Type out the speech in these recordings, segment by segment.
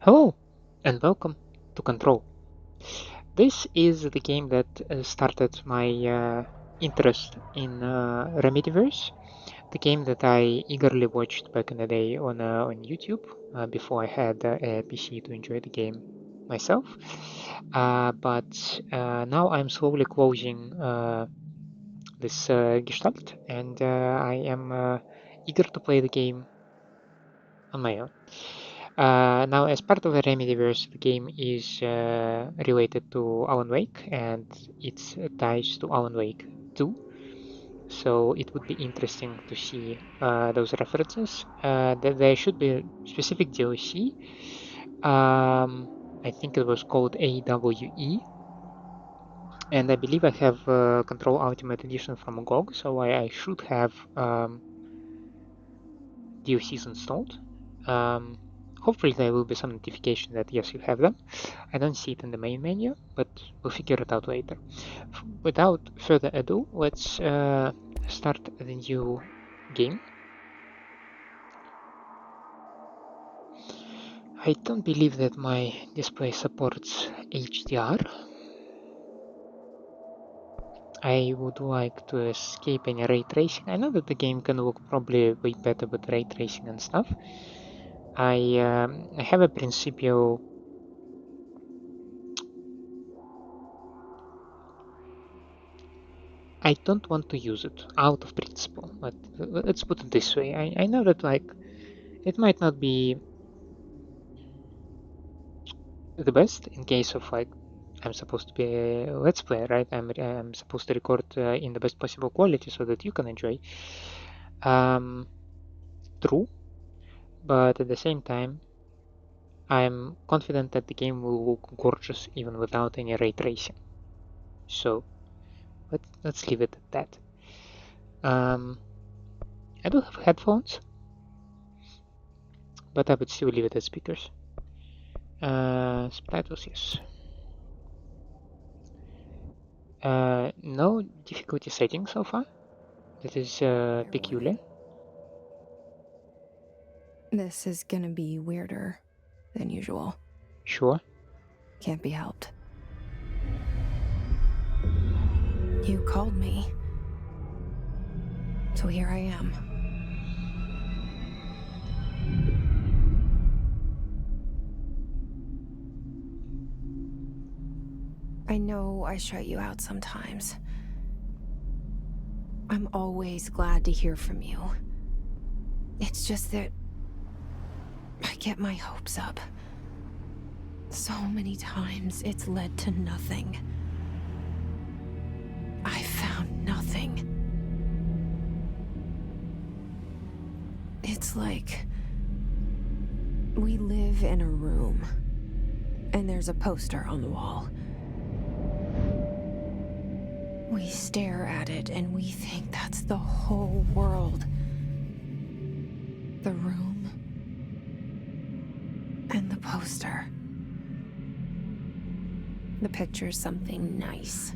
Hello and welcome to Control. This is the game that started my interest in Remedyverse, the game that I eagerly watched back in the day on YouTube before I had a PC to enjoy the game myself. But now I'm slowly closing this gestalt, and I am eager to play the game on my own. Now, as part of the Remedyverse, the game is related to Alan Wake and its ties to Alan Wake 2. So it would be interesting to see those references. There should be specific DLC. I think it was called AWE, and I believe I have Control Ultimate Edition from GOG, so I should have DLCs installed. Um, Hopefully there will be some notification that yes, you have them. I don't see it in the main menu, but we'll figure it out later. Without further ado, let's start the new game. I don't believe that my display supports HDR. I would like to escape any ray tracing. I know that the game can look probably way better with ray tracing and stuff. I have a principle. I don't want to use it out of principle, but let's put it this way. I know that like it might not be the best in case of like I'm supposed to be a let's play, right? I'm supposed to record in the best possible quality so that you can enjoy. Um, True, but at the same time, I'm confident that the game will look gorgeous even without any ray tracing. So let's leave it at that. Um, I do have headphones, but I would still leave it as speakers. Subtitles, yes. No difficulty setting so far. That is peculiar. This is gonna be weirder than usual. Sure. Can't be helped. You called me. So here I am. I know I shut you out sometimes. I'm always glad to hear from you. It's just that I get my hopes up. So many times it's led to nothing. I found nothing. It's like we live in a room, and there's a poster on the wall. We stare at it and we think that's the whole world. The room and the poster. The picture's something nice.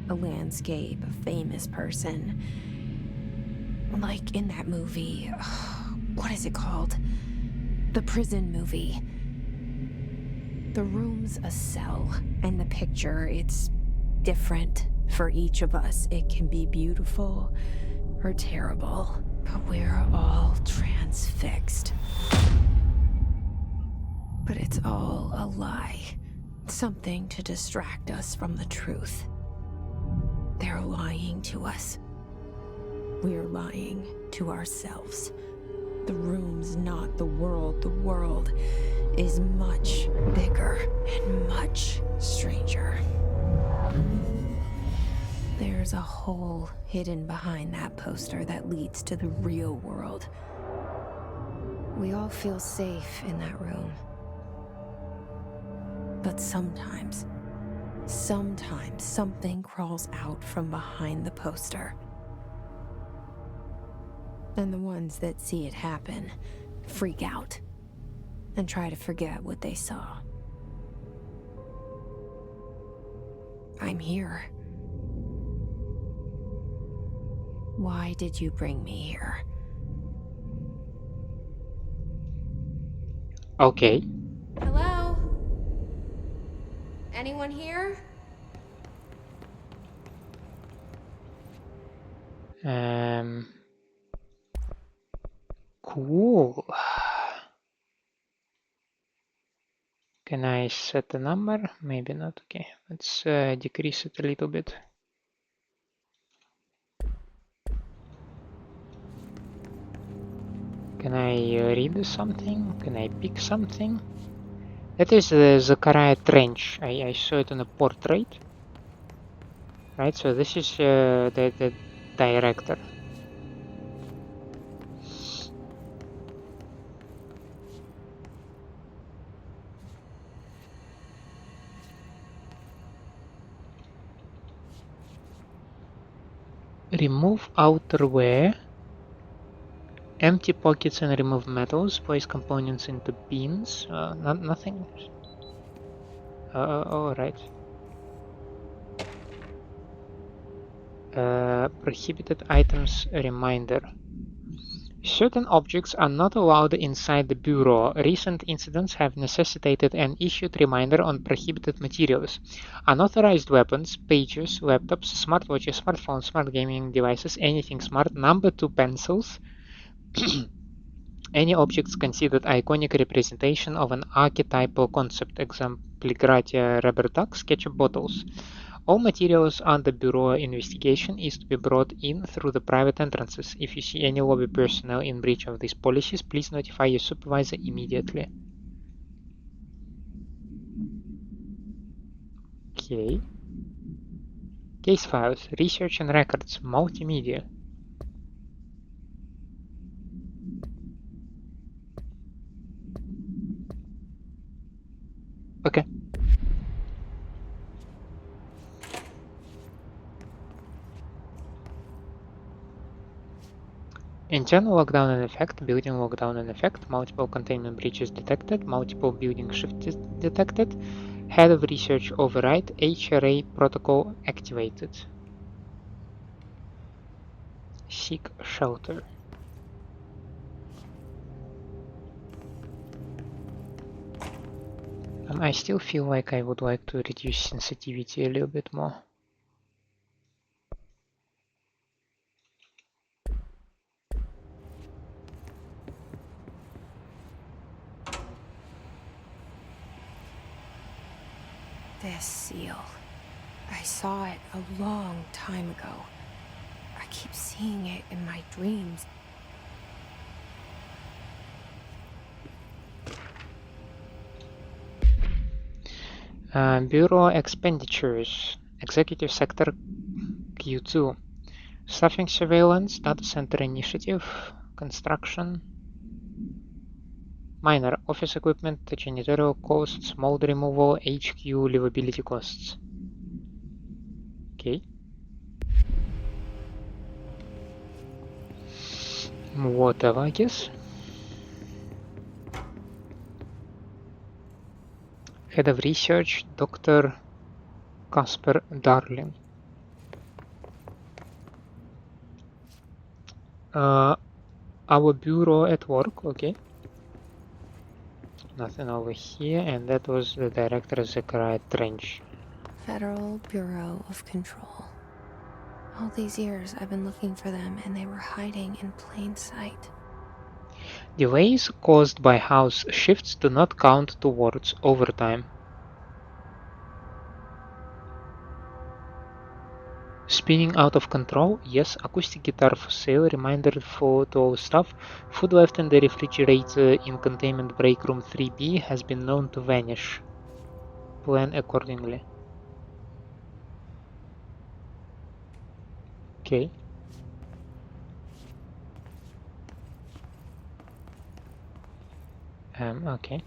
A landscape, a famous person. Like in that movie, what is it called? The prison movie. The room's a cell, and the picture, it's different for each of us. It can be beautiful or terrible, but we're all transfixed. But it's all a lie. Something to distract us from the truth. They're lying to us. We're lying to ourselves. The room's not the world. The world is much bigger and much stranger. There's a hole hidden behind that poster that leads to the real world. We all feel safe in that room. But sometimes something crawls out from behind the poster. And the ones that see it happen freak out and try to forget what they saw. I'm here. Why did you bring me here? Okay. Anyone here? Cool. Can I set the number? Maybe not. Okay, let's decrease it a little bit. Can I read something? Can I pick something? That is the Zachariah Trench. I saw it on a portrait. Right, so this is the director. Remove outerwear. Empty pockets and remove metals. Place components into bins. Nothing. Oh, right. Prohibited items reminder. Certain objects are not allowed inside the bureau. Recent incidents have necessitated an issued reminder on prohibited materials. Unauthorized weapons, pages, laptops, smartwatches, smartphones, smart gaming devices, anything smart, number 2 pencils, any objects considered iconic representation of an archetypal concept, example gratia rubber ducks, ketchup bottles. All materials under Bureau investigation is to be brought in through the private entrances. If you see any lobby personnel in breach of these policies, please notify your supervisor immediately. Okay. Case files, research and records, multimedia. Okay. Internal lockdown in effect, building lockdown in effect, multiple containment breaches detected, multiple building shifts detected, head of research override, HRA protocol activated. Seek shelter. I still feel like I would like to reduce sensitivity a little bit more. This seal. I saw it a long time ago. I keep seeing it in my dreams. Bureau Expenditures, Executive Sector Q2, Staffing Surveillance, Data Center Initiative, Construction, Minor, Office Equipment, Janitorial Costs, Mold Removal, HQ, Livability Costs. Okay. Whatever, I guess. Head of Research, Dr. Casper Darling. Our bureau at work, okay. Nothing over here, and that was the director Zachariah Trench. Federal Bureau of Control. All these years I've been looking for them and they were hiding in plain sight. Delays caused by house shifts do not count towards overtime. Spinning out of control? Yes. Acoustic guitar for sale. Reminder for to all staff. Food left in the refrigerator in containment break room 3B has been known to vanish. Plan accordingly. Okay. Okay.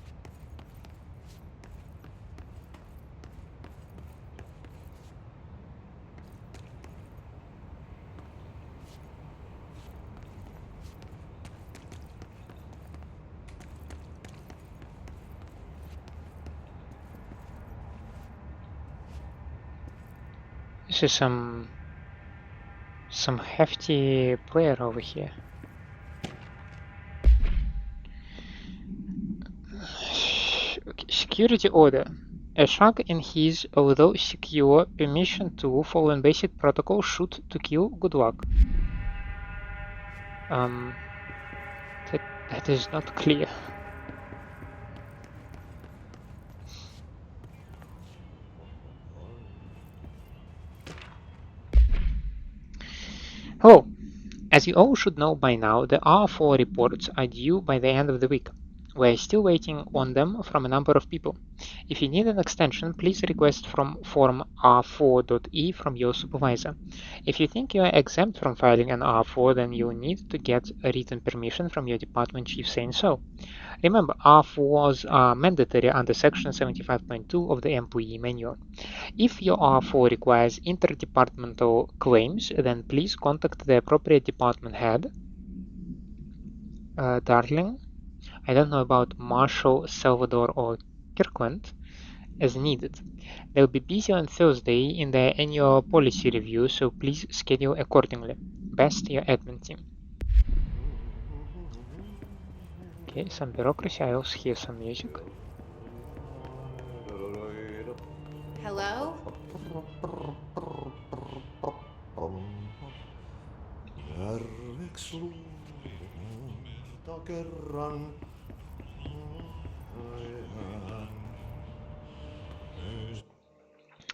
This is some hefty player over here. Okay, security order. A shrug in his, although secure, permission to, following basic protocol, shoot to kill. Good luck. That is not clear. Hello. As you all should know by now, the R4 reports are due by the end of the week. We're still waiting on them from a number of people. If you need an extension, please request from form R4.E from your supervisor. If you think you are exempt from filing an R4, then you'll need to get a written permission from your department chief saying so. Remember, R4s are mandatory under Section 75.2 of the Employee Manual. If your R4 requires interdepartmental claims, then please contact the appropriate department head. Darling, I don't know about Marshall, Salvador, or Kirkland, as needed. They'll be busy on Thursday in their annual policy review, so please schedule accordingly. Best, your admin team. Okay, some bureaucracy. I also hear some music. Hello?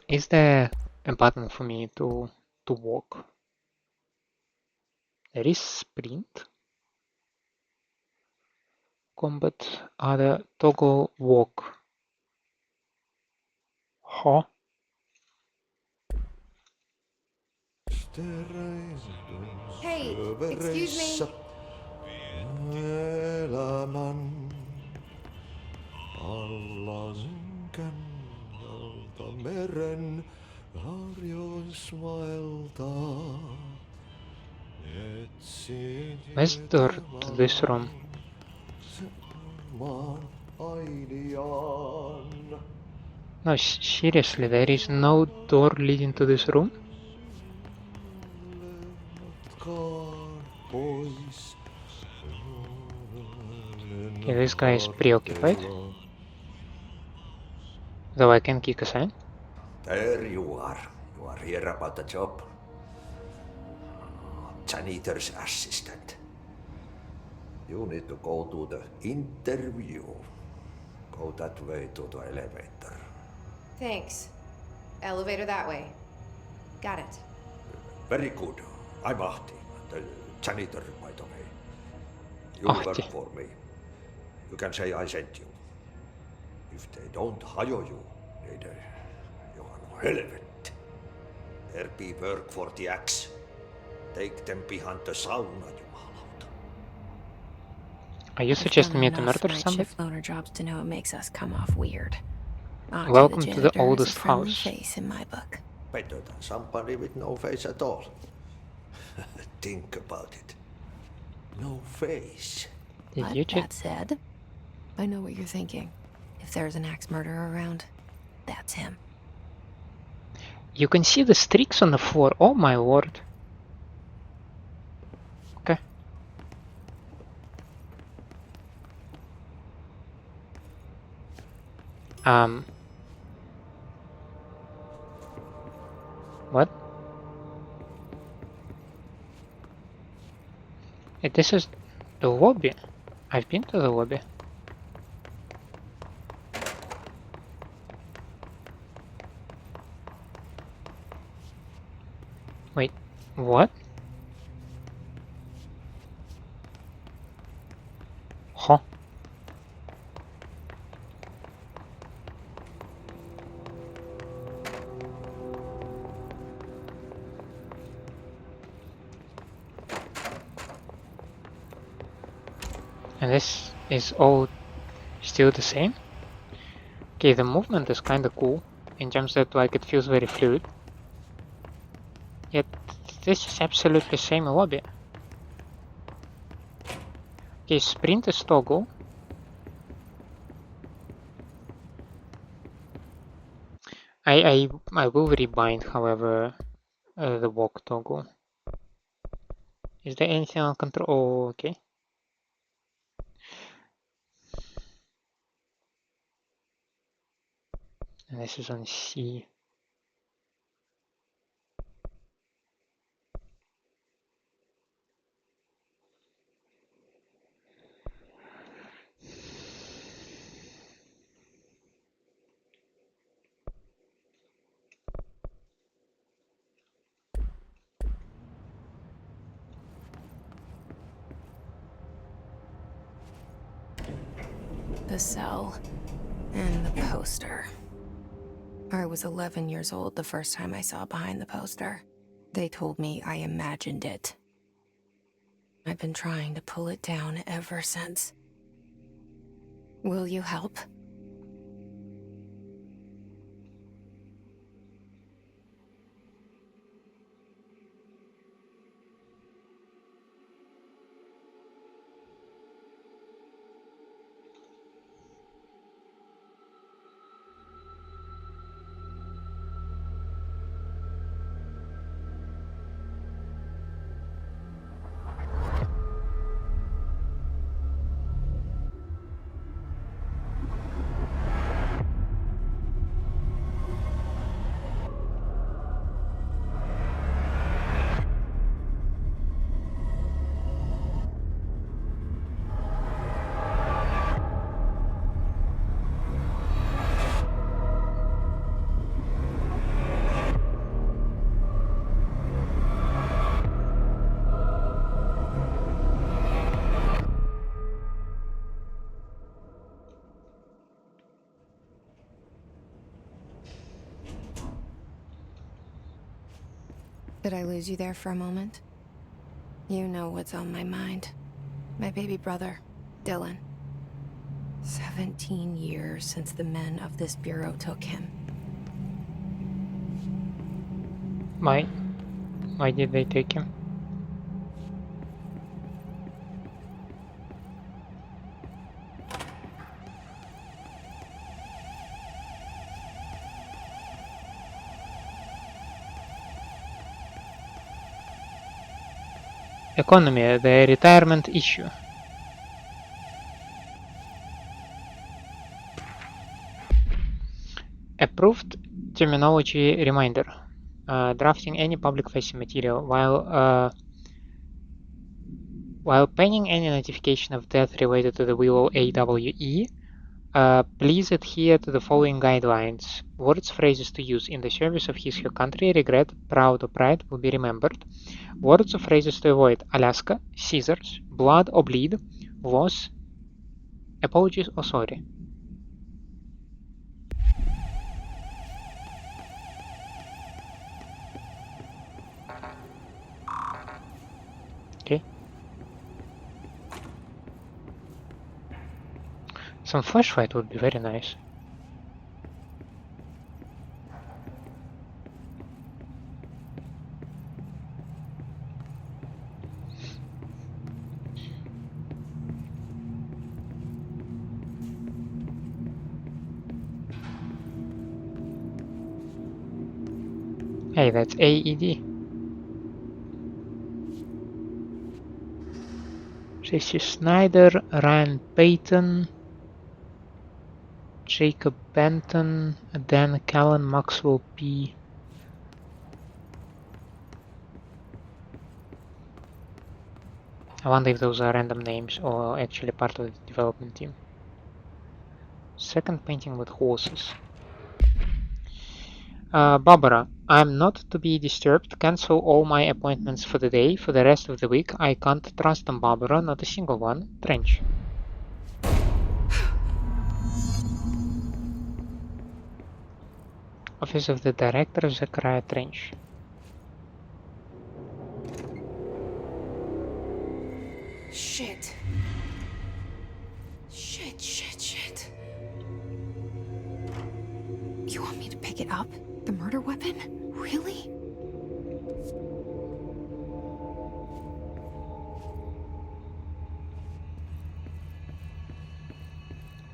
Is there a button for me to walk? There is sprint. Combat, other, toggle, walk. Huh? Hey, excuse me. Elämän alla synkän meren harjoisvaeltaa. Where's the door to this room? No, seriously, there is no door leading to this room? Okay, this guy is preoccupied. Though I can kick a sign. There you are. You are here about the job. Janitor's assistant. You need to go to the interview. Go that way to the elevator. Thanks. Elevator that way. Got it. Very good. I'm Ahti, the janitor, by the way. You Ahti. work for me. You can say I sent you. If they don't hire you, you are no relevant. There be work for the axe. Take them behind the sauna, jumalauta. Are you suggesting me to murder somebody? Loner jobs to know it makes us come off weird. Ahti, Welcome the to the janitor, is a oldest friendly house. face in my book. Better than somebody with no face at all. Think about it. No face. Did But you check? that said, I know what you're thinking. If there's an axe murderer around, that's him. You can see the streaks on the floor. Oh my lord. Okay. What? This is the lobby. I've been to the lobby. Wait, what? Huh? And this is all still the same? Okay, the movement is kinda cool, in terms that like it feels very fluid. Yet this is absolutely the same lobby. Okay, sprint is toggle. I will rebind, however, the walk toggle. Is there anything on control? Oh, okay. And this is on C. The cell. And the poster. I was 11 years old the first time I saw behind the poster. They told me I imagined it. I've been trying to pull it down ever since. Will you help? Did I lose you there for a moment? You know what's on my mind. My baby brother, Dylan. 17 years since the men of this bureau took him. Why did they take him? Economy, the retirement issue. Approved terminology reminder. Drafting any public-facing material while penning any notification of death related to the Willow AWE, please adhere to the following guidelines. Words, phrases to use in the service of his/her country, regret, proud, or pride will be remembered. Words or phrases to avoid: Alaska, scissors, blood or bleed, loss, apologies or sorry. Okay. Some flashlight would be very nice. Hey, that's AED. Jesse Snyder, Ryan Payton, Jacob Benton, Dan Callan, Maxwell P. I wonder if those are random names or actually part of the development team. Second painting with horses. Barbara, I'm not to be disturbed. Cancel all my appointments for the day. For the rest of the week, I can't trust them, Barbara. Not a single one. Trench. Office of the Director, Zachariah Trench. Shit. Shit. You want me to pick it up? The murder weapon? Really?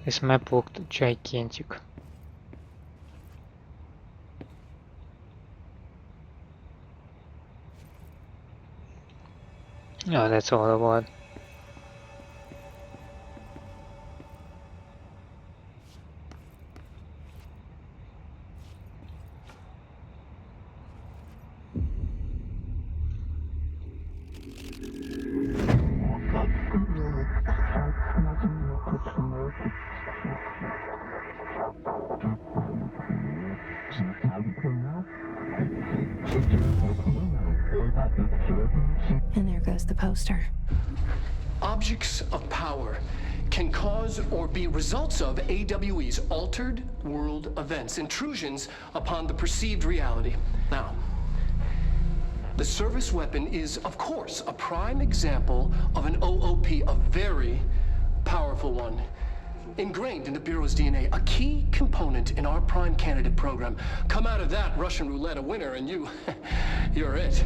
This map looked gigantic. Oh, that's all I want. says the poster. Objects of power can cause or be results of AWE's altered world events, intrusions upon the perceived reality. Now, the service weapon is, of course, a prime example of an OOP, a very powerful one. Ingrained in the Bureau's DNA, a key component in our prime candidate program. Come out of that Russian roulette a winner and you're it.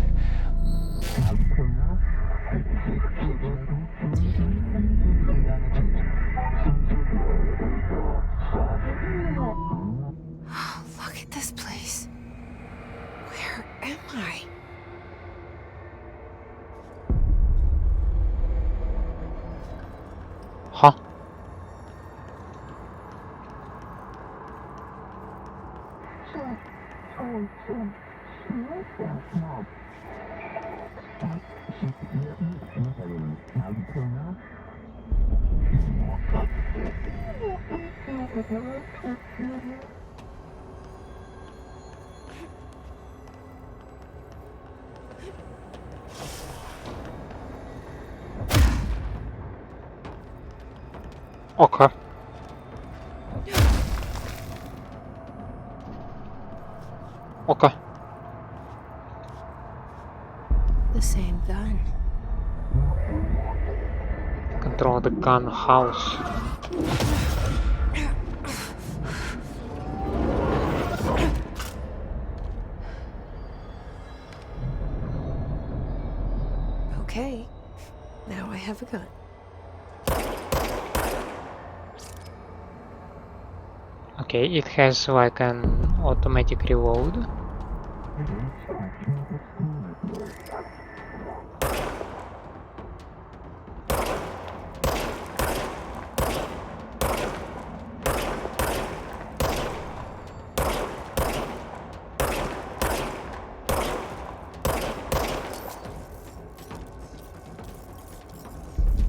Oh, look at this place. Where am I? Huh? Okay. Okay. The same gun. Control the gun house. Okay. Now I have a gun. Okay, it has like an automatic reload.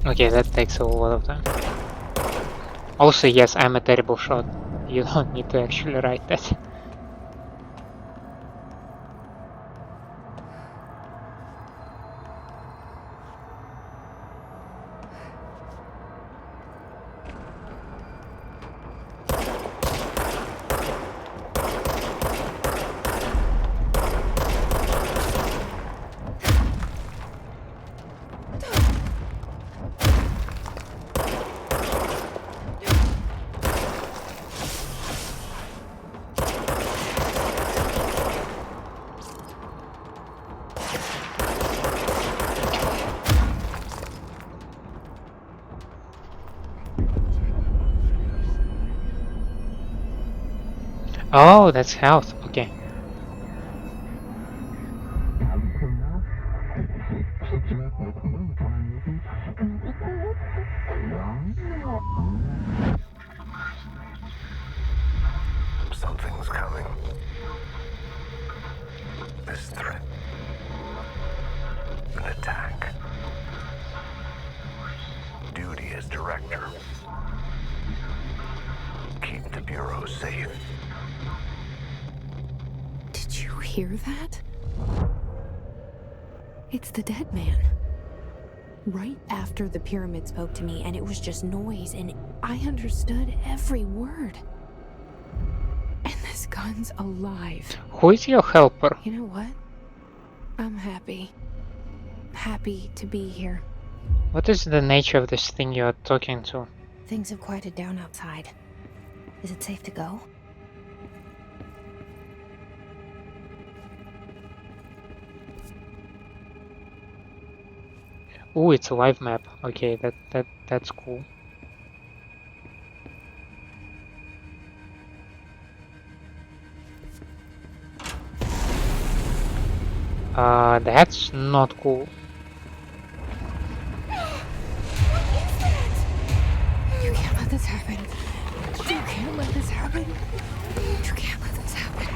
Okay, that takes a lot of time. Also, yes, I'm a terrible shot. You don't need to actually write that. Oh, that's health. Okay. Something's coming. This threat. An attack. Duty as director. Keep the Bureau safe. Did you hear that? It's the dead man. Right after the pyramid spoke to me, and it was just noise, and I understood every word. And this gun's alive. Who is your helper? You know what? I'm happy. Happy to be here. What is the nature of this thing you are talking to? Things have quieted down outside. Is it safe to go? Ooh, it's a live map. Okay, that's cool. That's not cool. You can't let this happen. You can't let this happen. You can't let this happen.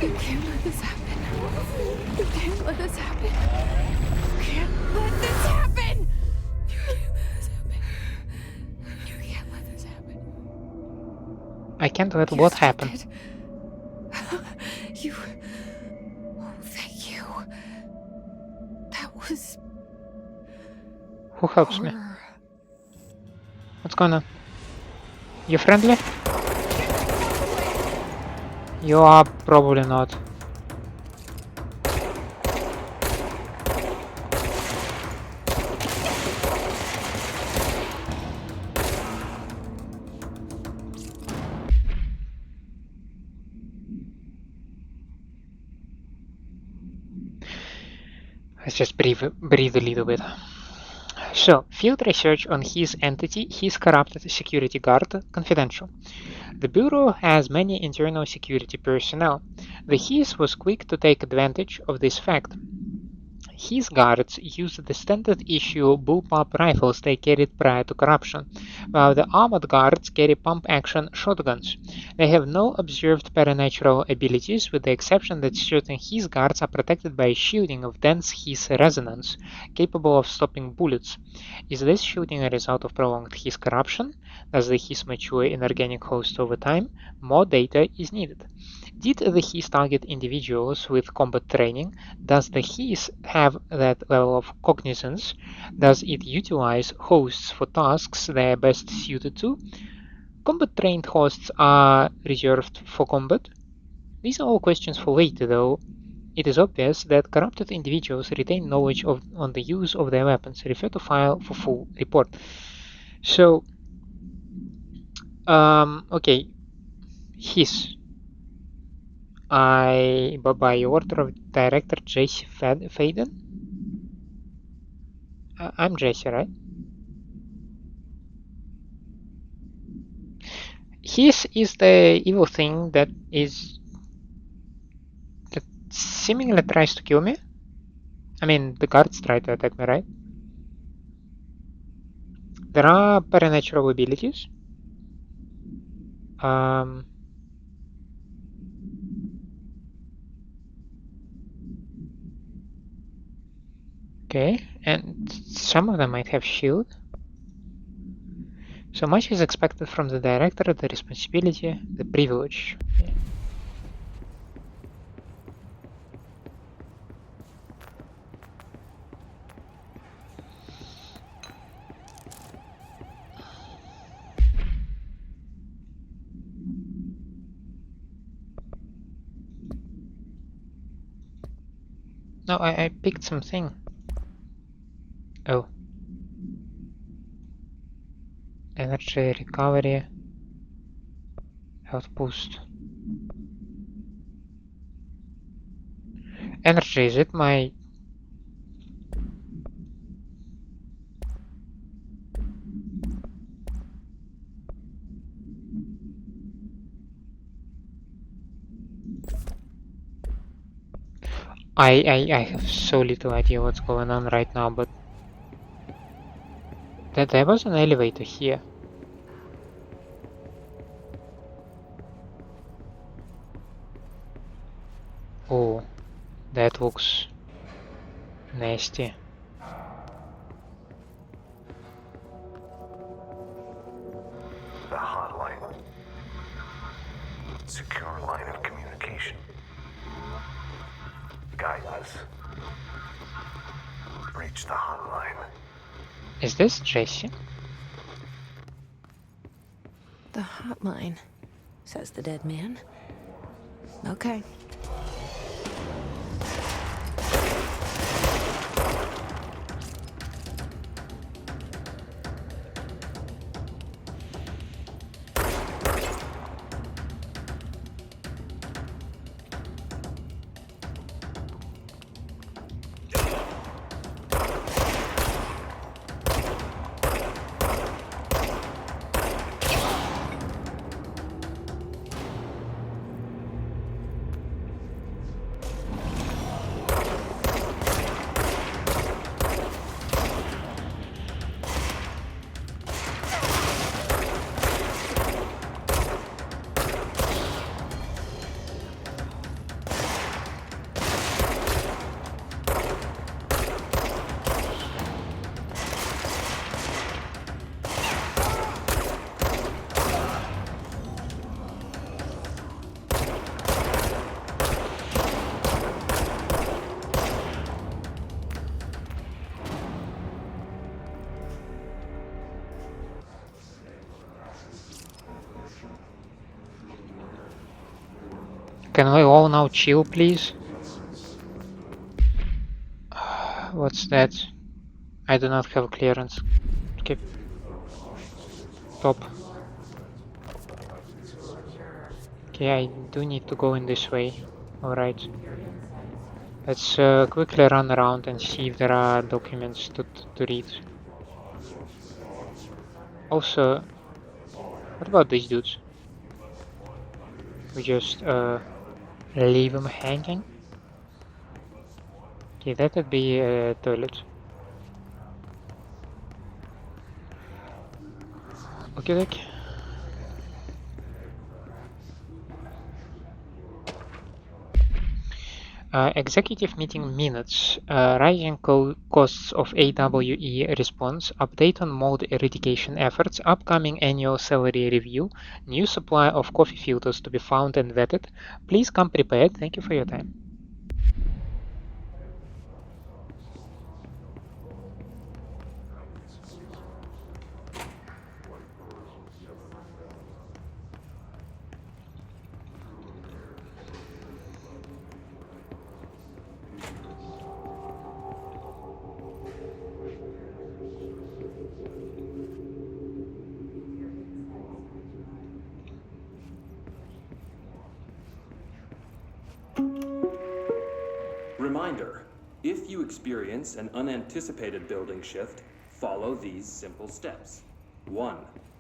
You can't let this happen. You can't let this happen. You can't let this happen. You can't let this happen. You can't let this happen. I can't let You what stopped happen. it. You. Oh, thank you. That was Who helps me? What's going on? You friendly? You are probably not. Let's just breathe a little bit. So, field research on his entity, his corrupted security guard, confidential. The Bureau has many internal security personnel. The HIS was quick to take advantage of this fact. His guards used the standard-issue bullpup rifles they carried prior to corruption, while the armored guards carry pump-action shotguns. They have no observed paranatural abilities, with the exception that certain HIS guards are protected by a shielding of dense HIS resonance, capable of stopping bullets. Is this shielding a result of prolonged HIS corruption? Does the HIS mature in organic host over time? More data is needed. Did the HIS target individuals with combat training? Does the HIS have that level of cognizance? Does it utilize hosts for tasks they are best suited to? Combat-trained hosts are reserved for combat? These are all questions for later, though. It is obvious that corrupted individuals retain knowledge on the use of their weapons. Refer to file for full report. So, okay, HIS. By order of director Jesse Faden? I'm Jesse, right? His is the evil thing that seemingly tries to kill me. I mean, the guards try to attack me, right? There are paranatural abilities. Okay, and some of them might have shield. So much is expected from the director, the responsibility, the privilege. Yeah. No, I picked something. Oh. Energy recovery outpost. Energy, is it my... I have so little idea what's going on right now, but there was an elevator here. Oh, that looks nasty. The hotline. Secure line of communication. Guide us. Reach the hotline. Is this Jesse? The hotline, says the dead man. Okay. Can we all now chill, please? What's that? I do not have clearance. Okay. Top. Okay, I do need to go in this way. Alright. Let's quickly run around and see if there are documents to read. Also, what about these dudes? We just leave them hanging? Okay, that would be a toilet. Okay, okay. Executive meeting minutes. Rising costs of AWE response. Update on mold eradication efforts. Upcoming annual salary review. New supply of coffee filters to be found and vetted. Please come prepared. Thank you for your time. Reminder, if you experience an unanticipated building shift, follow these simple steps. 1.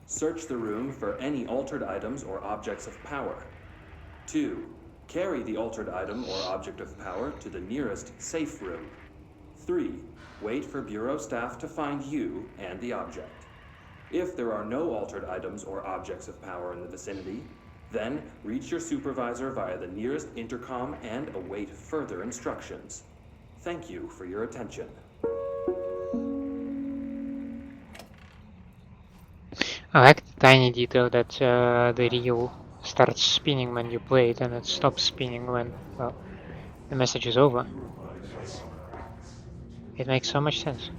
Search the room for any altered items or objects of power. 2. Carry the altered item or object of power to the nearest safe room. 3. Wait for Bureau staff to find you and the object. If there are no altered items or objects of power in the vicinity, then reach your supervisor via the nearest intercom and await further instructions. Thank you for your attention. I like the tiny detail that the reel starts spinning when you play it and it stops spinning when, well, the message is over. It makes so much sense.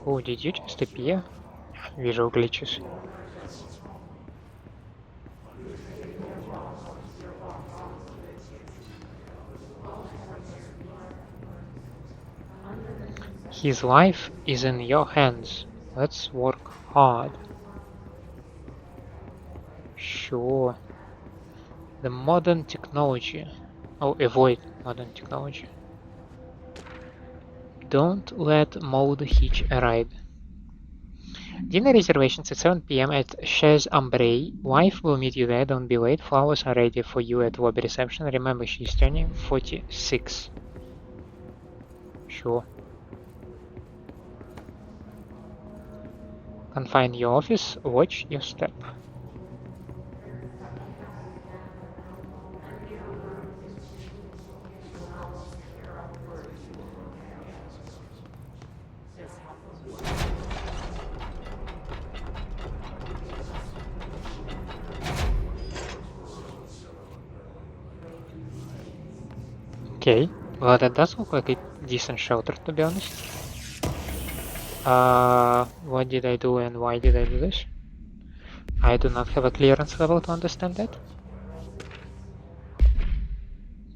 Oh, did you just appear? Visual glitches. His life is in your hands. Let's work hard. Sure. The modern technology. Oh, avoid modern technology. Don't let mold hitch a ride. Dinner reservations at 7 p.m. at Chez Ambray. Wife will meet you there, don't be late. Flowers are ready for you at lobby reception. Remember, she's turning 46. Sure. Confine your office, watch your step. Okay, well that does look like a decent shelter, to be honest. What did I do and why did I do this? I do not have a clearance level to understand that.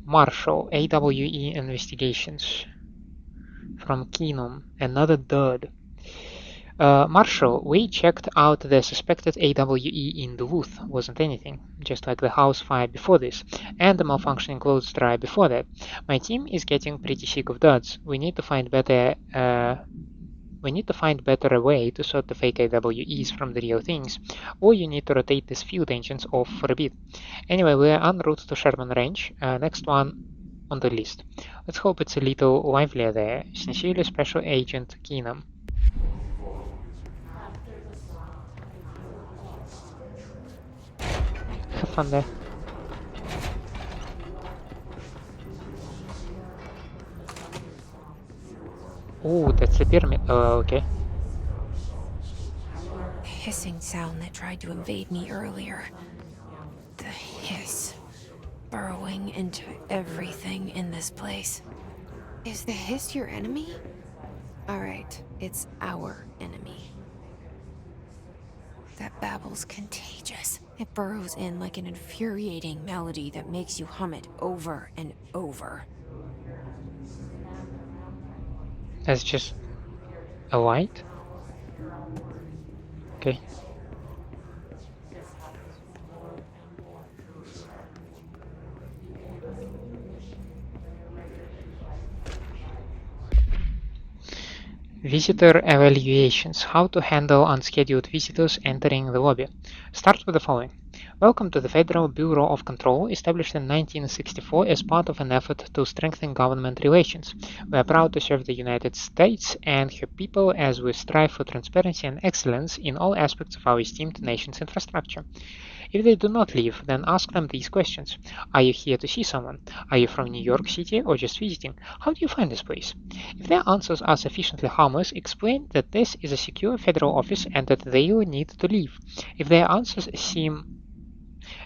Marshall, AWE Investigations. From Keenum, another dud. Marshall, we checked out the suspected AWE in Duluth. Wasn't anything, just like the house fire before this, and the malfunctioning clothes dryer before that. My team is getting pretty sick of duds. We need to find better a way to sort the fake AWEs from the real things, or you need to rotate these field engines off for a bit. Anyway, we're en route to Sherman Range, next one on the list. Let's hope it's a little livelier there. Sincerely, Special Agent Keenum. Have fun there. Oh, that's the pyramid. Oh, okay. Hissing sound that tried to invade me earlier. The hiss. Burrowing into everything in this place. Is the hiss your enemy? Alright, it's our enemy. That babble's contagious. It burrows in like an infuriating melody that makes you hum it over and over. That's just a light? Okay. Visitor evaluations. How to handle unscheduled visitors entering the lobby. Start with the following. Welcome to the Federal Bureau of Control, established in 1964 as part of an effort to strengthen government relations. We are proud to serve the United States and her people as we strive for transparency and excellence in all aspects of our esteemed nation's infrastructure. If they do not leave, then ask them these questions. Are you here to see someone? Are you from New York City or just visiting? How do you find this place? If their answers are sufficiently harmless, explain that this is a secure federal office and that they will need to leave. If their answers seem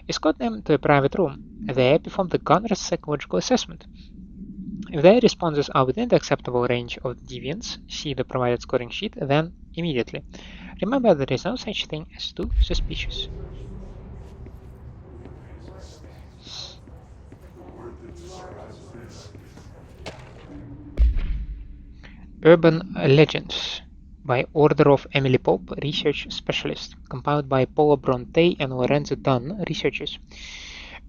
escort them to a private room. There perform the gunner's psychological assessment. If their responses are within the acceptable range of deviance, see the provided scoring sheet, then immediately. Remember, there is no such thing as too suspicious. Urban Legends by order of Emily Pope, Research Specialist, compiled by Paula Bronte and Lorenzo Dunn, Researchers.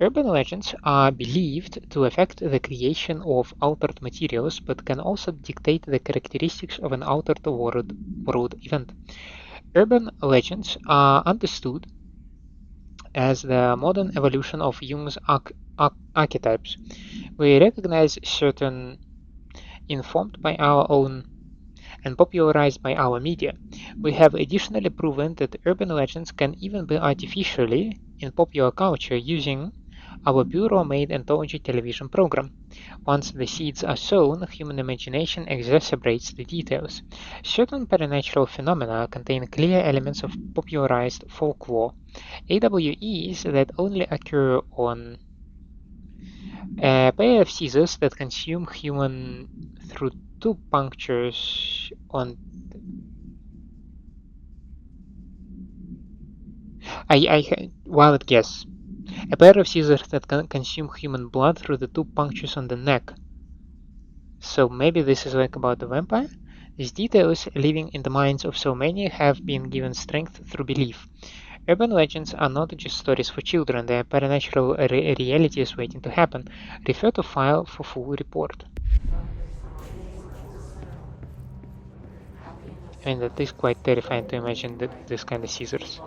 Urban legends are believed to affect the creation of altered materials, but can also dictate the characteristics of an altered world event. Urban legends are understood as the modern evolution of Jung's archetypes. We recognize certain informed by our own and popularized by our media. We have additionally proven that urban legends can even be artificially in popular culture using our Bureau-made anthology television program. Once the seeds are sown, human imagination exacerbates the details. Certain paranatural phenomena contain clear elements of popularized folklore. AWEs that only occur on a pair of scissors that consume human through two punctures on wild guess. A pair of scissors that can consume human blood through the two punctures on the neck. So maybe this is like about the vampire? These details, living in the minds of so many, have been given strength through belief. Urban legends are not just stories for children, they are paranatural realities waiting to happen. Refer to file for full report. I mean, that is quite terrifying to imagine this kind of scissors.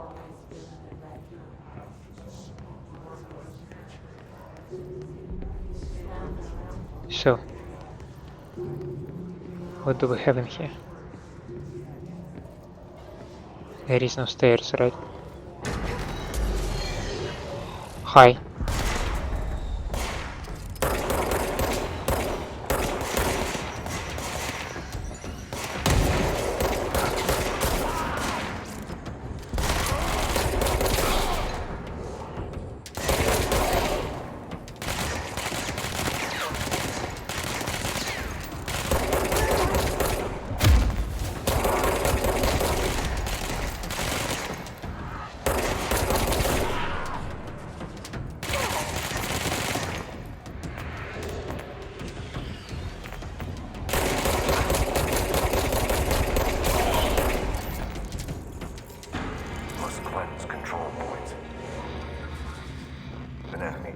So, what do we have in here? There is no stairs, right? Hi. Must cleanse control points. An enemy.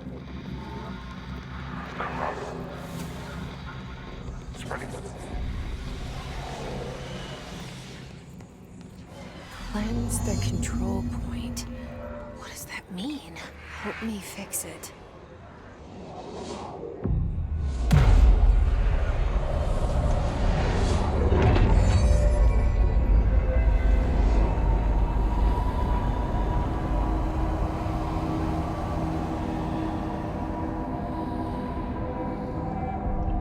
Corrupt. Spreading. Cleanse the control point. What does that mean? Help me fix it.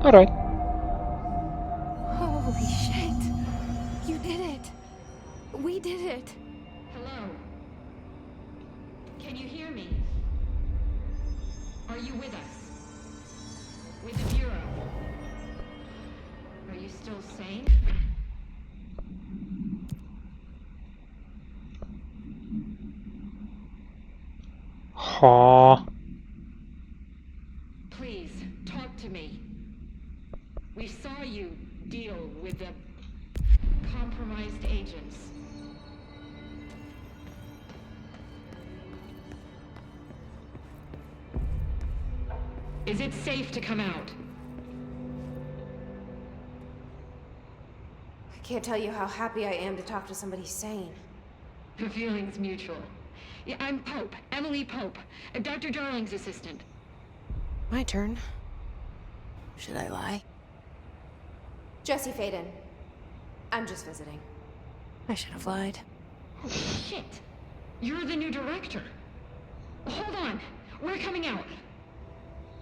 Alright. Holy shit! You did it! We did it! Hello? Can you hear me? Are you with us? With the Bureau? Are you still sane? Oh. Please, talk to me. We saw you deal with the compromised agents. Is it safe to come out? I can't tell you how happy I am to talk to somebody sane. The feeling's mutual. Yeah, I'm Pope, Emily Pope, Dr. Darling's assistant. My turn. Should I lie? Jesse Faden. I'm just visiting. I should have lied. Oh, shit. You're the new director. Hold on. We're coming out.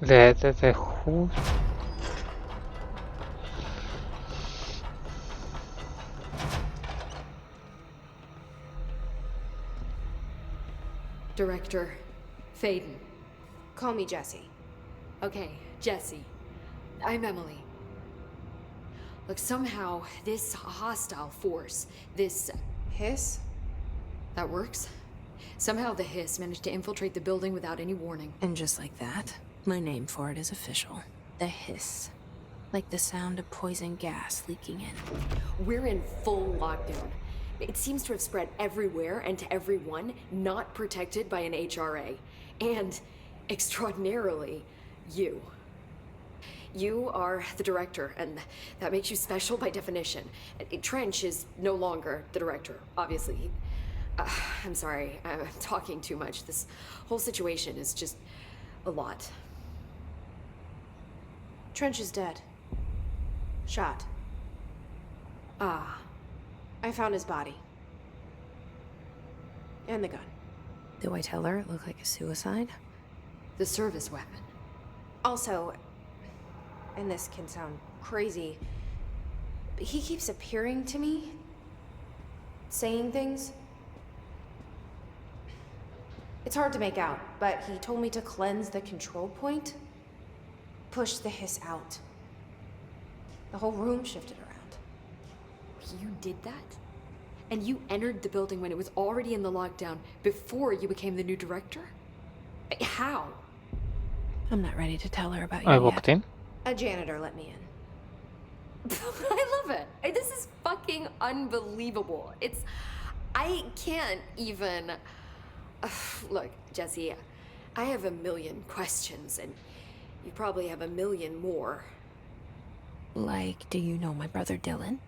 The who? Director Faden. Call me Jesse. Okay, Jesse. I'm Emily. Look, somehow this hostile force, this... Hiss? that works? Somehow the hiss managed to infiltrate the building without any warning. And just like that, my name for it is official. The hiss. Like the sound of poison gas leaking in. We're in full lockdown. It seems to have spread everywhere and to everyone not protected by an HRA. And, extraordinarily, you. You are the director, and that makes you special by definition. Trench is no longer the director, obviously. I'm sorry, I'm talking too much. This whole situation is just a lot. Trench is dead. Shot. Ah. I found his body. And the gun. Do I tell her it looked like a suicide? The service weapon. Also, and this can sound crazy, but he keeps appearing to me, saying things. It's hard to make out, but he told me to cleanse the control point, push the hiss out. The whole room shifted around. You did that? And you entered the building when it was already in the lockdown before you became the new director? How? I'm not ready to tell her about you I yet. walked in. A janitor let me in. I love it. This is fucking unbelievable. I can't even... Look, Jesse, I have a million questions, and you probably have a million more. Like, do you know my brother Dylan?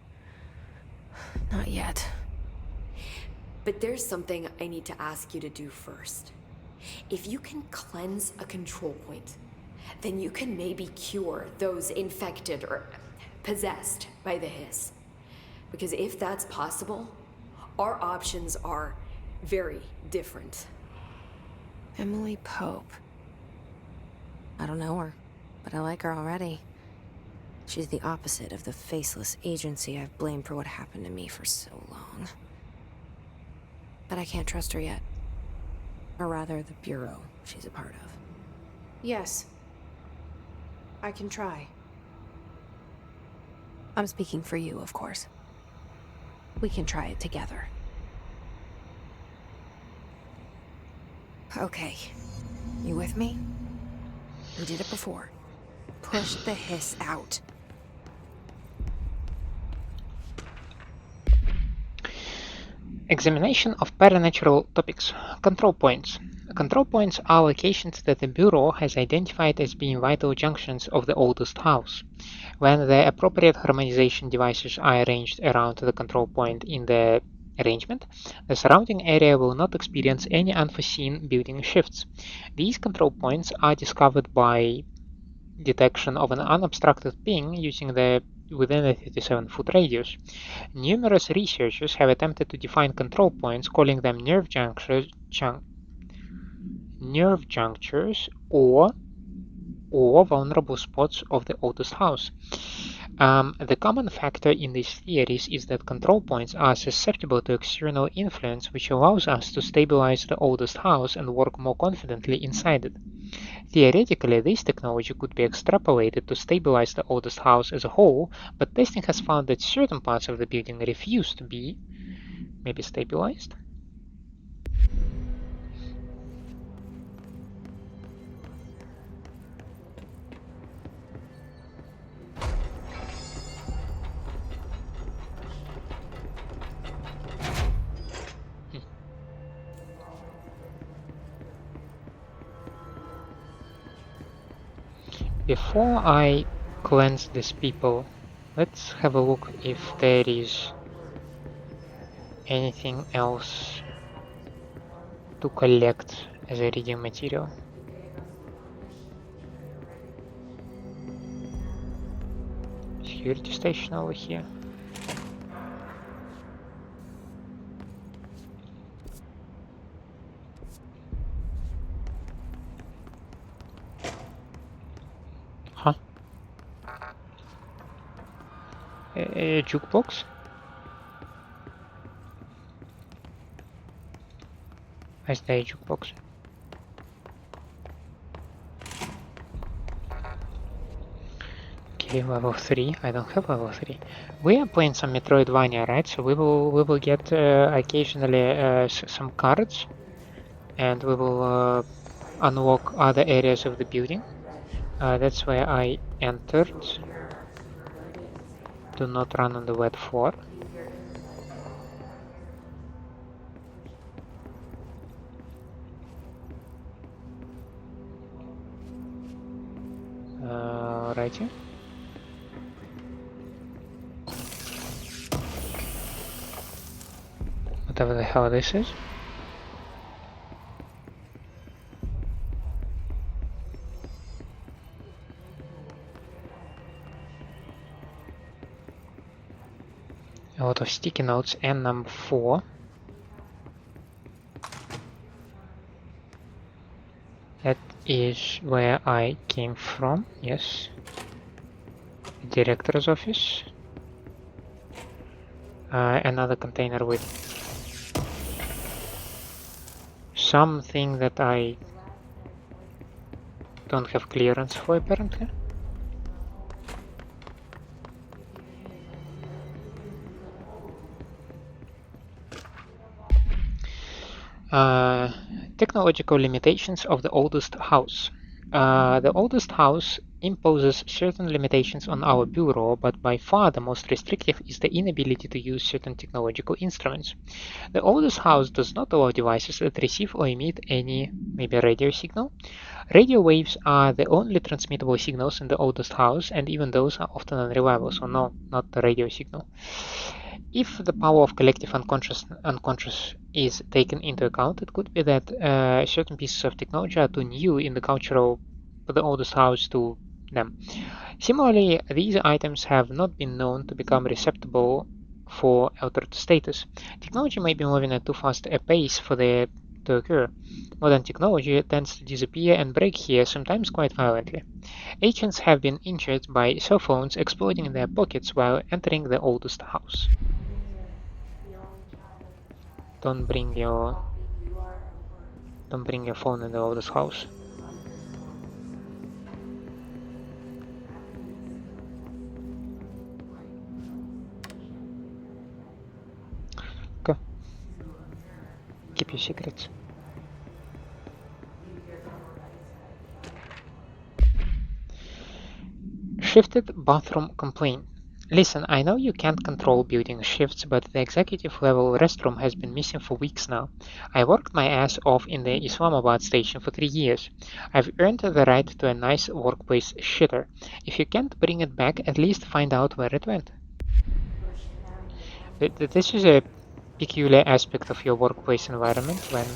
Not yet. But there's something I need to ask you to do first. If you can cleanse a control point, then you can maybe cure those infected or possessed by the hiss. Because if that's possible, our options are very different. Emily Pope. I don't know her, but I like her already. She's the opposite of the faceless agency I've blamed for what happened to me for so long. But I can't trust her yet. Or rather, the Bureau she's a part of. Yes. I can try. I'm speaking for you, of course. We can try it together. Okay. You with me? We did it before. Push the hiss out. Examination of paranatural topics. Control points. Control points are locations that the Bureau has identified as being vital junctions of the oldest house. When the appropriate harmonization devices are arranged around the control point in the arrangement, the surrounding area will not experience any unforeseen building shifts. These control points are discovered by detection of an unobstructed ping using the within a 37-foot radius. Numerous researchers have attempted to define control points, calling them nerve junctures or vulnerable spots of the oldest house. The common factor in these theories is that control points are susceptible to external influence, which allows us to stabilize the oldest house and work more confidently inside it. Theoretically, this technology could be extrapolated to stabilize the oldest house as a whole, but testing has found that certain parts of the building refuse to be maybe stabilized. Before I cleanse these people, let's have a look if there is anything else to collect as a reading material. Security station over here. Huh? A jukebox? Where's the jukebox? Okay, level 3. I don't have level 3. We are playing some Metroidvania, right? So we will get occasionally some cards, and we will unlock other areas of the building. That's where I entered. Do not run on the wet floor. Righty. Whatever the hell this is. A lot of sticky notes and number 4. That is where I came from, yes. Director's office. Another container with something that I don't have clearance for, apparently. Technological limitations of the oldest house. The oldest house imposes certain limitations on our bureau, but by far the most restrictive is the inability to use certain technological instruments. The oldest house does not allow devices that receive or emit any, maybe radio signal. Radio waves are the only transmittable signals in the oldest house, and even those are often unreliable, so no, not the radio signal. If the power of collective unconscious is taken into account, it could be that certain pieces of technology are too new in the cultural for the oldest house to them. Similarly, these items have not been known to become receptible for altered status. Technology may be moving at too fast a pace for the to occur. Modern technology tends to disappear and break here, sometimes quite violently. Agents have been injured by cell phones exploding in their pockets while entering the oldest house. Don't bring your phone in the oldest house. Go. Keep your secrets. Shifted bathroom complaint. Listen, I know you can't control building shifts, but the executive level restroom has been missing for weeks now. I worked my ass off in the Islamabad station for 3 years. I've earned the right to a nice workplace shitter. If you can't bring it back, at least find out where it went. This is a peculiar aspect of your workplace environment when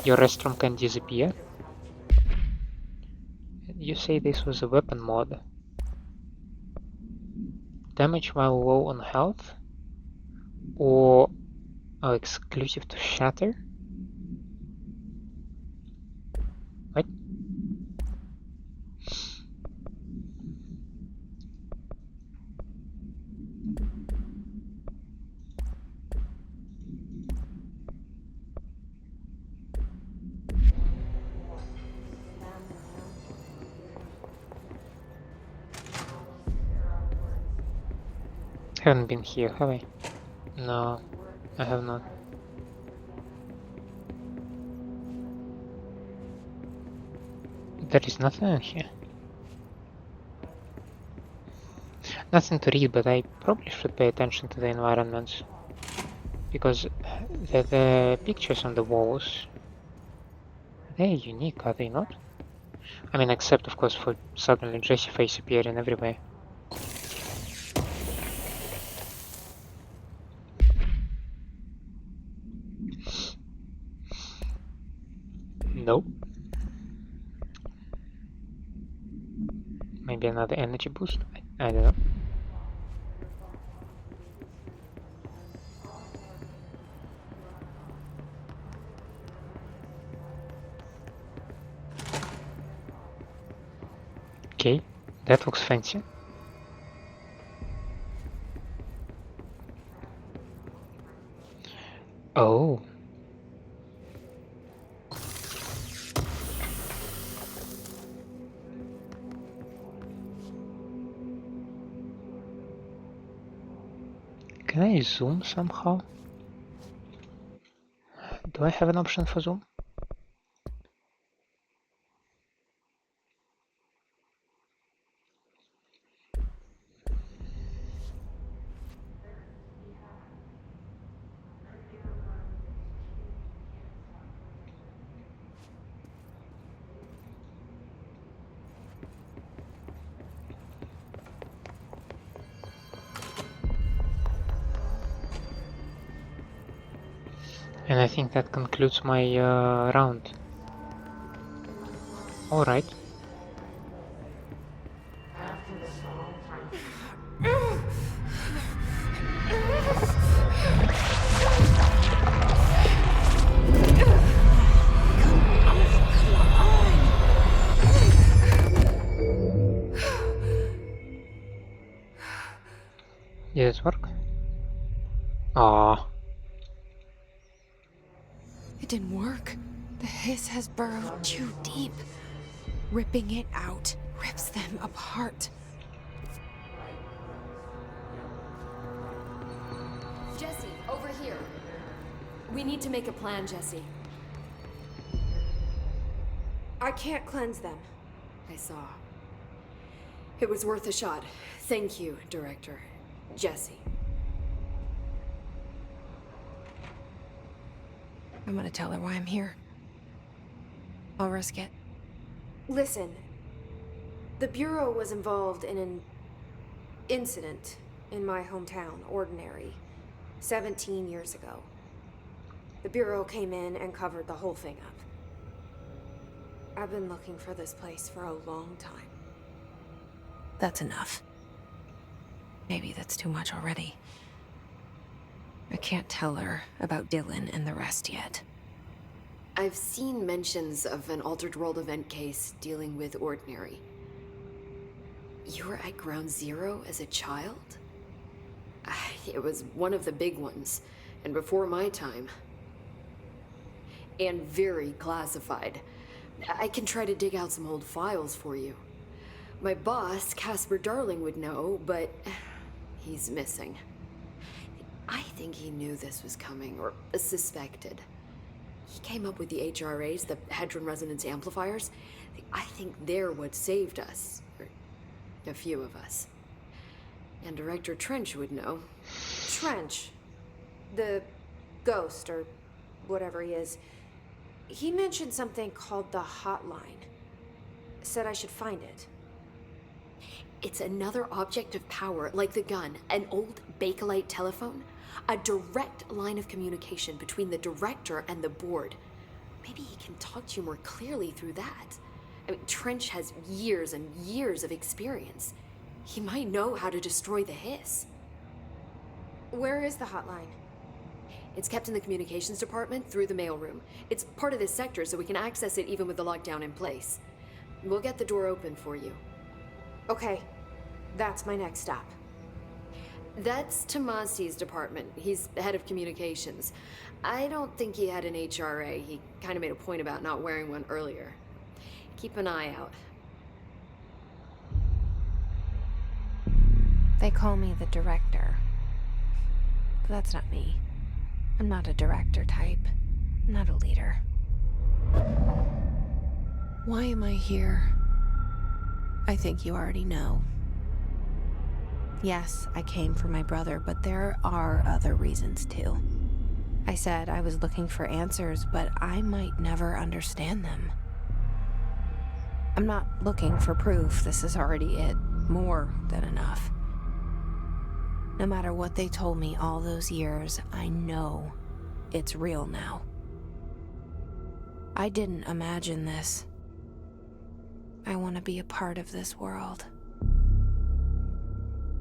your restroom can disappear. You say this was a weapon mod. Damage while low on health? Or exclusive to shatter? What? Haven't been here, have I? No, I have not. There is nothing in here. Nothing to read, but I probably should pay attention to the environments. Because the pictures on the walls, they're unique, are they not? I mean, except of course for suddenly Jessie face appearing everywhere. Nope. Maybe another energy boost? I don't know. Okay, that looks fancy. Oh. Can I zoom somehow? Do I have an option for zoom? And I think that concludes my round. Alright. Did it work? Ah. It didn't work. The hiss has burrowed too deep. Ripping it out rips them apart. Jesse, over here. We need to make a plan, Jesse. I can't cleanse them. I saw. It was worth a shot. Thank you, Director. Jesse. I'm gonna tell her why I'm here. I'll risk it. Listen, the Bureau was involved in an incident in my hometown, Ordinary, 17 years ago. The Bureau came in and covered the whole thing up. I've been looking for this place for a long time. That's enough. Maybe that's too much already. I can't tell her about Dylan and the rest yet. I've seen mentions of an Altered World event case dealing with Ordinary. You were at Ground Zero as a child? It was one of the big ones, and before my time. And very classified. I can try to dig out some old files for you. My boss, Casper Darling, would know, but he's missing. I think he knew this was coming, or suspected. He came up with the HRAs, the Hadron Resonance Amplifiers. I think they're what saved us. Or a few of us. And Director Trench would know. Trench. The ghost, or whatever he is. He mentioned something called the Hotline. Said I should find it. It's another object of power, like the gun, an old Bakelite telephone. A direct line of communication between the director and the board. Maybe he can talk to you more clearly through that. I mean, Trench has years and years of experience. He might know how to destroy the hiss. Where is the hotline? It's kept in the communications department through the mailroom. It's part of this sector, so we can access it even with the lockdown in place. We'll get the door open for you. Okay, that's my next stop. That's Tomasi's department. He's the head of communications. I don't think he had an HRA. He kind of made a point about not wearing one earlier. Keep an eye out. They call me the director. But that's not me. I'm not a director type. I'm not a leader. Why am I here? I think you already know. Yes, I came for my brother, but there are other reasons too. I said I was looking for answers, but I might never understand them. I'm not looking for proof. This is already it. More than enough. No matter what they told me all those years, I know it's real now. I didn't imagine this. I want to be a part of this world.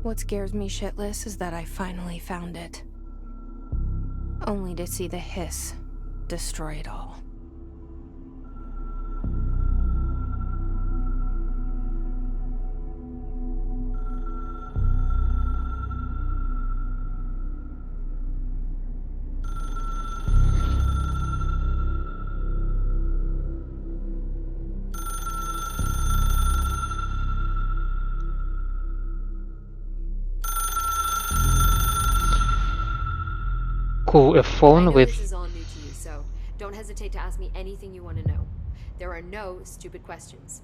What scares me shitless is that I finally found it. Only to see the hiss destroy it all. Cool, a I phone know with... this is all new to you, so don't hesitate to ask me anything you want to know. There are no stupid questions.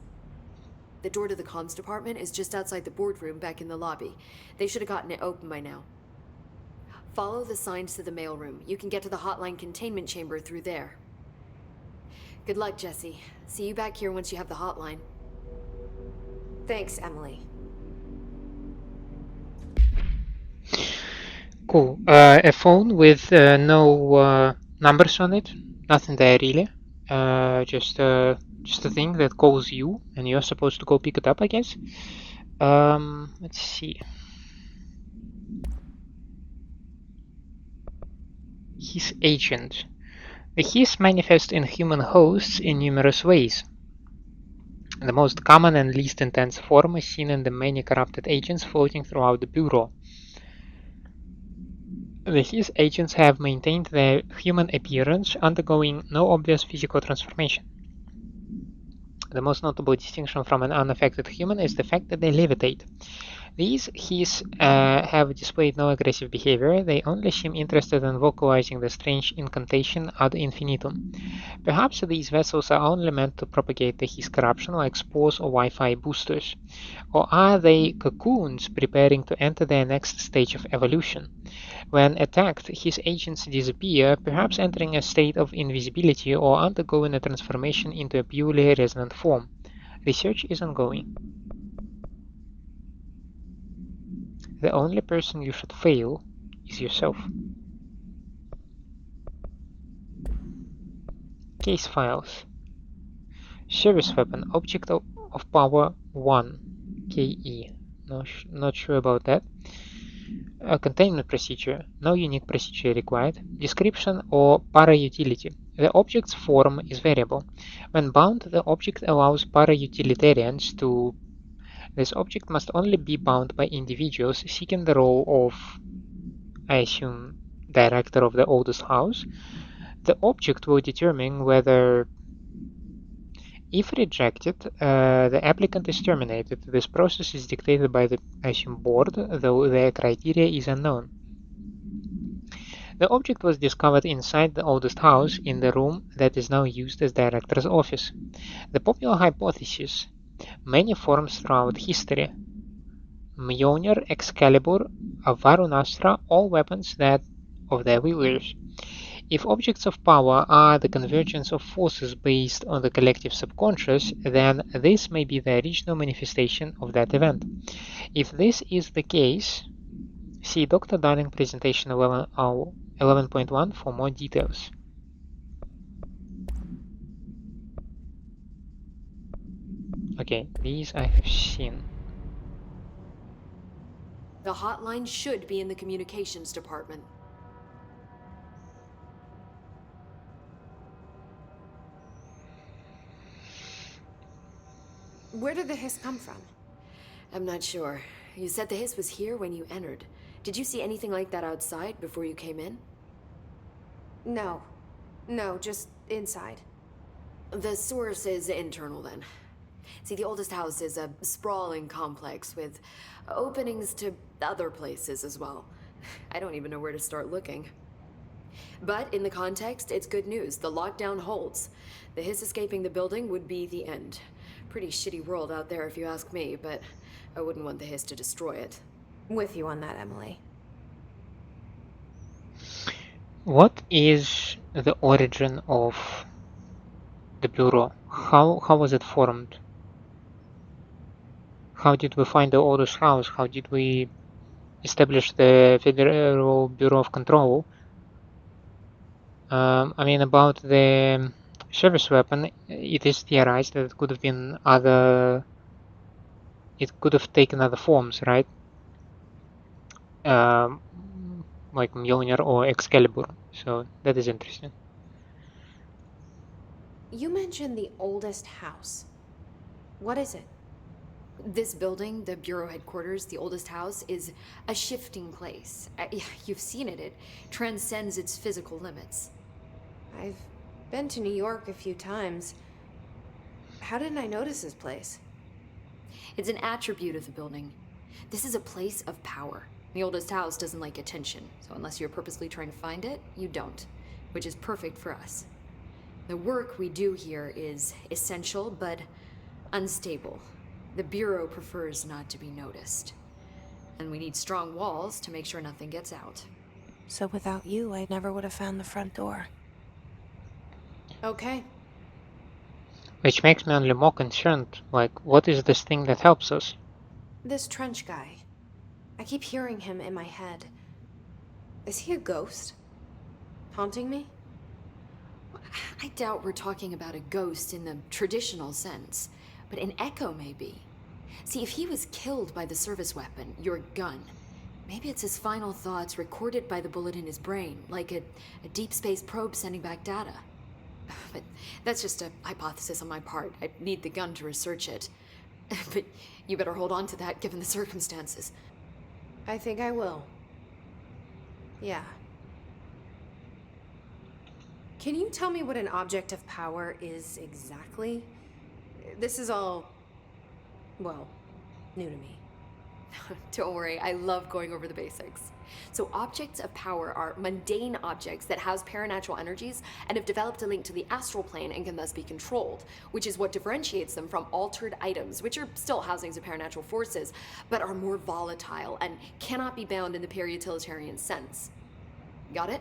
The door to the comms department is just outside the boardroom back in the lobby. They should have gotten it open by now. Follow the signs to the mailroom. You can get to the hotline containment chamber through there. Good luck, Jesse. See you back here once you have the hotline. Thanks, Emily. Cool. A phone with no numbers on it. Nothing there really. Just a thing that calls you, and you're supposed to go pick it up, I guess. Let's see. His agent. The hiss manifests in human hosts in numerous ways. The most common and least intense form is seen in the many corrupted agents floating throughout the Bureau. The hiss agents have maintained their human appearance, undergoing no obvious physical transformation. The most notable distinction from an unaffected human is the fact that they levitate. These hiss have displayed no aggressive behavior, they only seem interested in vocalizing the strange incantation ad infinitum. Perhaps these vessels are only meant to propagate the hiss corruption like spores or Wi-Fi boosters. Or are they cocoons preparing to enter their next stage of evolution? When attacked, his agents disappear, perhaps entering a state of invisibility or undergoing a transformation into a purely resonant form. Research is ongoing. The only person you should fail is yourself. Case files. Service weapon, object of power 1, KE. Not sure about that. A containment procedure, no unique procedure required. Description or para-utility. The object's form is variable. When bound, the object allows para-utilitarians to... This object must only be bound by individuals seeking the role of, I assume, director of the oldest house. The object will determine whether, if rejected, the applicant is terminated. This process is dictated by the, I assume, board, though the criteria is unknown. The object was discovered inside the oldest house in the room that is now used as director's office. The popular hypothesis, many forms throughout history, Mjolnir, Excalibur, Varunastra, all weapons that of their wielders. If objects of power are the convergence of forces based on the collective subconscious, then this may be the original manifestation of that event. If this is the case, see Dr. Darling presentation 11.1 for more details. Okay, these I have seen. The hotline should be in the communications department. Where did the hiss come from? I'm not sure. You said the hiss was here when you entered. Did you see anything like that outside before you came in? No. No, just inside. The source is internal then. See, the oldest house is a sprawling complex with openings to other places as well. I don't even know where to start looking. But in the context, it's good news. The lockdown holds. The hiss escaping the building would be the end. Pretty shitty world out there if you ask me, but I wouldn't want the hiss to destroy it. With you on that, Emily. What is the origin of the Bureau? How was it formed? how did we find the Order's house? How did we establish the Federal Bureau of Control? I mean, about the service weapon, it is theorized that it could have been other. It could have taken other forms, right? Like Mjolnir or Excalibur. So that is interesting. You mentioned the oldest house. What is it? This building, the Bureau headquarters, the oldest house, is a shifting place. You've seen it. It transcends its physical limits. I've been to New York a few times. How didn't I notice this place? It's an attribute of the building. This is a place of power. The oldest house doesn't like attention, so unless you're purposely trying to find it, you don't, which is perfect for us. The work we do here is essential, but unstable. The Bureau prefers not to be noticed. And we need strong walls to make sure nothing gets out. So without you, I never would have found the front door. Okay. Which makes me only more concerned. Like, what is this thing that helps us? This trench guy. I keep hearing him in my head. Is he a ghost? Haunting me? I doubt we're talking about a ghost in the traditional sense, but an echo maybe. See, if he was killed by the service weapon, your gun, maybe it's his final thoughts recorded by the bullet in his brain, like a deep space probe sending back data. But that's just a hypothesis on my part. I'd need the gun to research it. But you better hold on to that given the circumstances. I think I will. Yeah. Can you tell me what an object of power is exactly? This is all, well, new to me. Don't worry, I love going over the basics. So objects of power are mundane objects that house paranatural energies and have developed a link to the astral plane and can thus be controlled, which is what differentiates them from altered items, which are still housings of paranatural forces, but are more volatile and cannot be bound in the peri-utilitarian sense. Got it?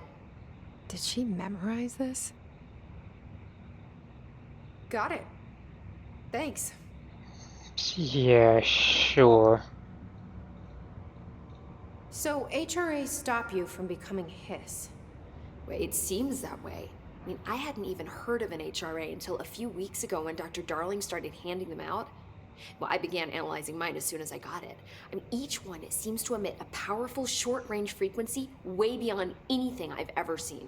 Did she memorize this? Got it. Thanks. Yeah, sure. So HRA stop you from becoming Hiss? Well, it seems that way. I mean, I hadn't even heard of an HRA until a few weeks ago when Dr. Darling started handing them out. Well, I began analyzing mine as soon as I got it. I mean, each one seems to emit a powerful short-range frequency way beyond anything I've ever seen.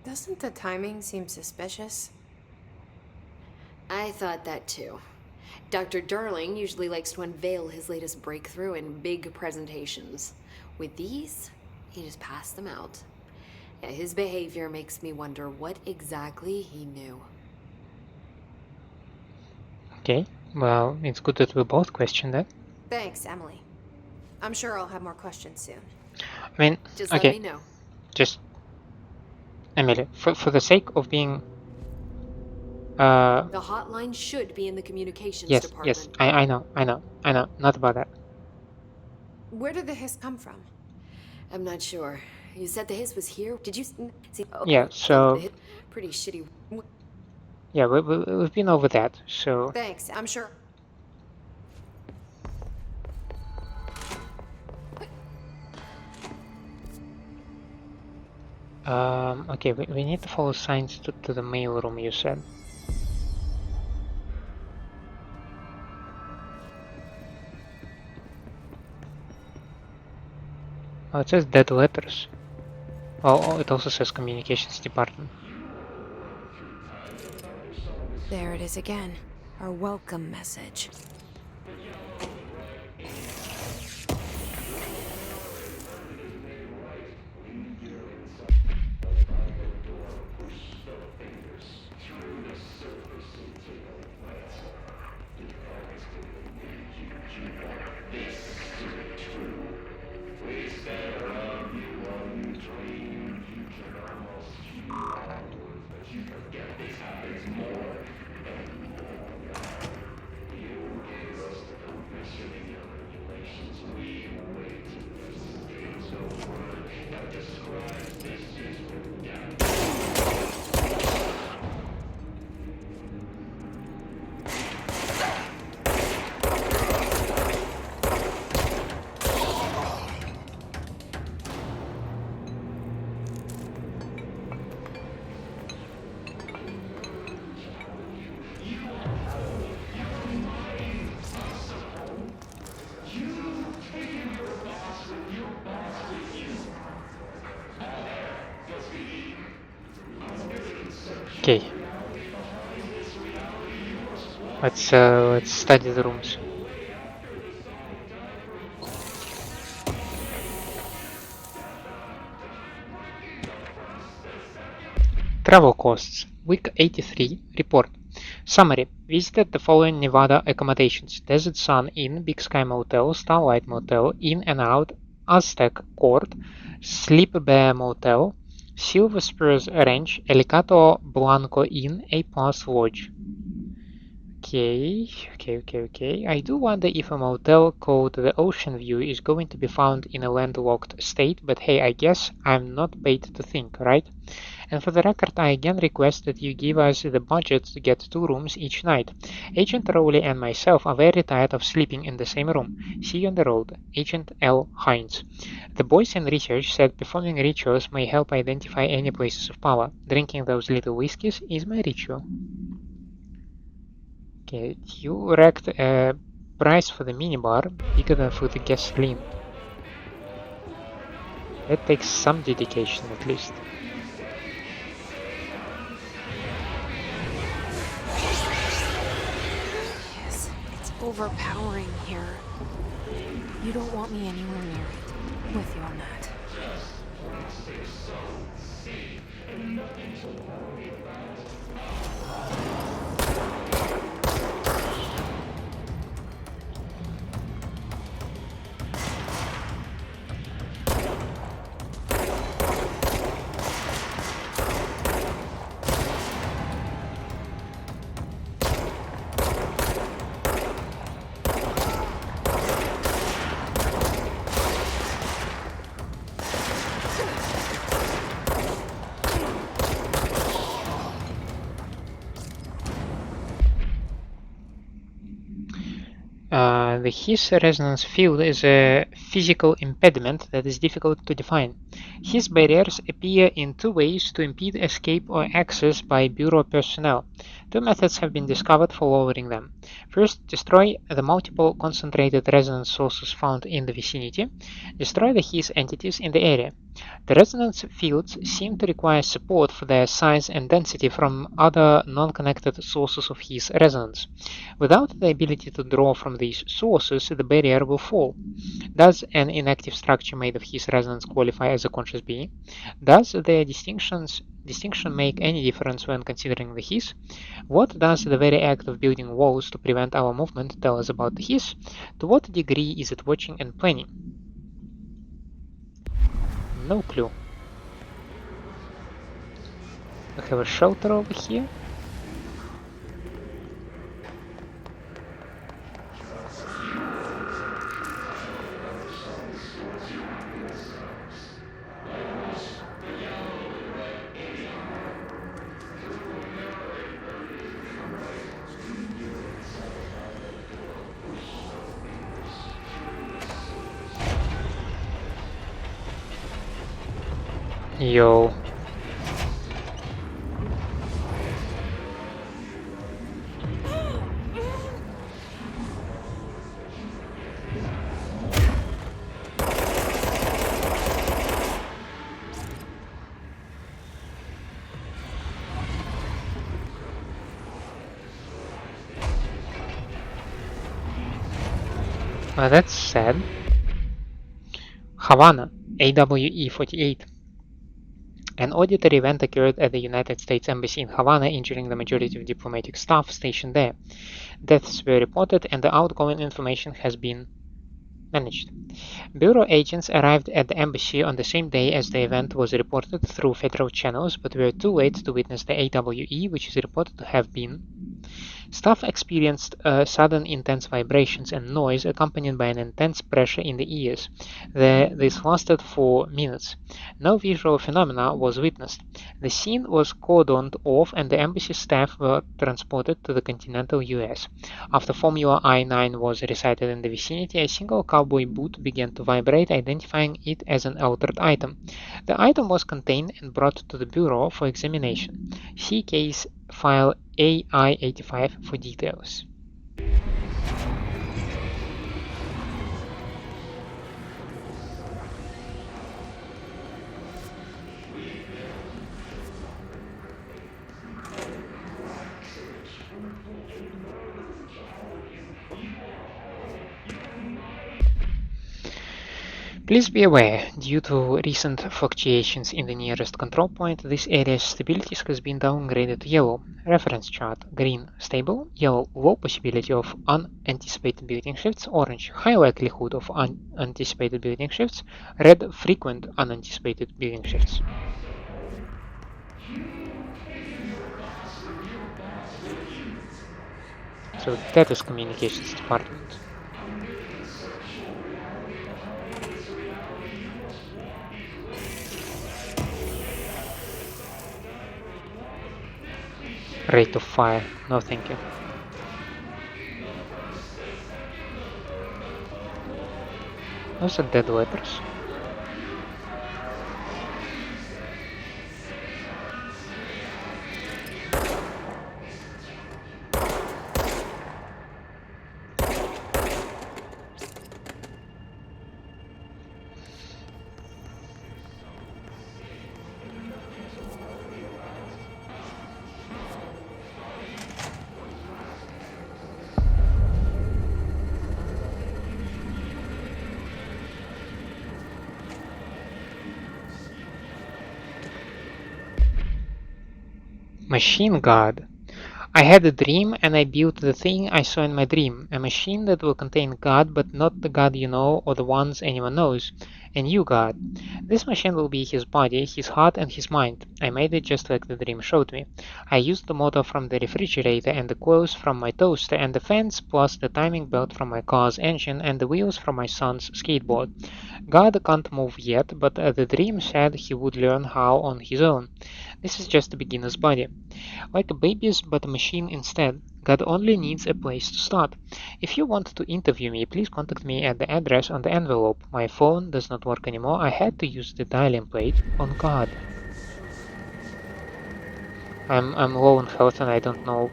Doesn't the timing seem suspicious? I thought that too. Dr. Darling usually likes to unveil his latest breakthrough in big presentations. With these, he just passed them out. Yeah, his behavior makes me wonder what exactly he knew. Okay, well, it's good that we both question that. Thanks, Emily. I'm sure I'll have more questions soon. I mean, Just okay, let me know. just, Emily, for the sake of being... The hotline should be in the communications department. Yes, I know, not about that. Where did the hiss come from? I'm not sure. You said the hiss was here? Did you see? Oh, Yeah, so... Pretty shitty. Yeah, we've been over that, so... Thanks, I'm sure. Okay, we need to follow signs to the mail room, you said. Oh, it says dead letters. Oh, it also says communications department. There it is again. Our welcome message. Okay. Let's study the rooms. Travel costs. Week 83. Report. Summary. Visited the following Nevada accommodations: Desert Sun Inn, Big Sky Motel, Starlight Motel, In and Out, Aztec Court, Sleep Bear Motel, Silver Spurs Ranch, Elicato Blanco Inn, A Plus Lodge. Okay. I do wonder if a motel called the Ocean View is going to be found in a landlocked state, but hey, I guess I'm not paid to think, right? And for the record, I again request that you give us the budget to get 2 rooms each night. Agent Rowley and myself are very tired of sleeping in the same room. See you on the road. Agent L. Hines. The boys in research said performing rituals may help identify any places of power. Drinking those little whiskeys is my ritual. Okay, you racked a price for the minibar bigger than for the gasoline. That takes some dedication at least. Yes, it's overpowering here. You don't want me anywhere near it. With you on that. The His resonance field is a physical impediment that is difficult to define. His barriers appear in 2 ways to impede escape or access by Bureau personnel. 2 methods have been discovered for lowering them. First, destroy the multiple concentrated resonance sources found in the vicinity. Destroy the His entities in the area. The resonance fields seem to require support for their size and density from other non-connected sources of His resonance. Without the ability to draw from these sources, the barrier will fall. Does an inactive structure made of His resonance qualify as a conscious being? Does the distinction make any difference when considering the His? What does the very act of building walls to prevent our movement tell us about the His? To what degree is it watching and planning? No clue. We have a shelter over here. Yo. Well, that's sad. Havana, AWE 48. An auditory event occurred at the United States Embassy in Havana, injuring the majority of diplomatic staff stationed there. Deaths were reported and the outgoing information has been managed. Bureau agents arrived at the embassy on the same day as the event was reported through federal channels, but were too late to witness the AWE, which is reported to have been. Staff experienced sudden intense vibrations and noise accompanied by an intense pressure in the ears. This lasted for minutes. No visual phenomena was witnessed. The scene was cordoned off and the embassy staff were transported to the continental US. After Formula I-9 was recited in the vicinity, a single cowboy boot began to vibrate, identifying it as an altered item. The item was contained and brought to the Bureau for examination. See case file AI-85 for details. Please be aware, due to recent fluctuations in the nearest control point, this area's stability has been downgraded to yellow. Reference chart: green stable, yellow low possibility of unanticipated building shifts, orange high likelihood of unanticipated building shifts, red frequent unanticipated building shifts. So that is communications department. Rate of fire, no thank you. Those are dead letters. Machine God. I had a dream and I built the thing I saw in my dream, a machine that will contain God, but not the God you know or the ones anyone knows, a new God. This machine will be his body, his heart, and his mind. I made it just like the dream showed me. I used the motor from the refrigerator and the coils from my toaster and the fans, plus the timing belt from my car's engine and the wheels from my son's skateboard. God can't move yet, but the dream said he would learn how on his own. This is just a beginner's body. Like a baby's but a machine instead. God only needs a place to start. If you want to interview me, please contact me at the address on the envelope. My phone does not work anymore. I had to use the dialing plate on God. I'm low on health and I don't know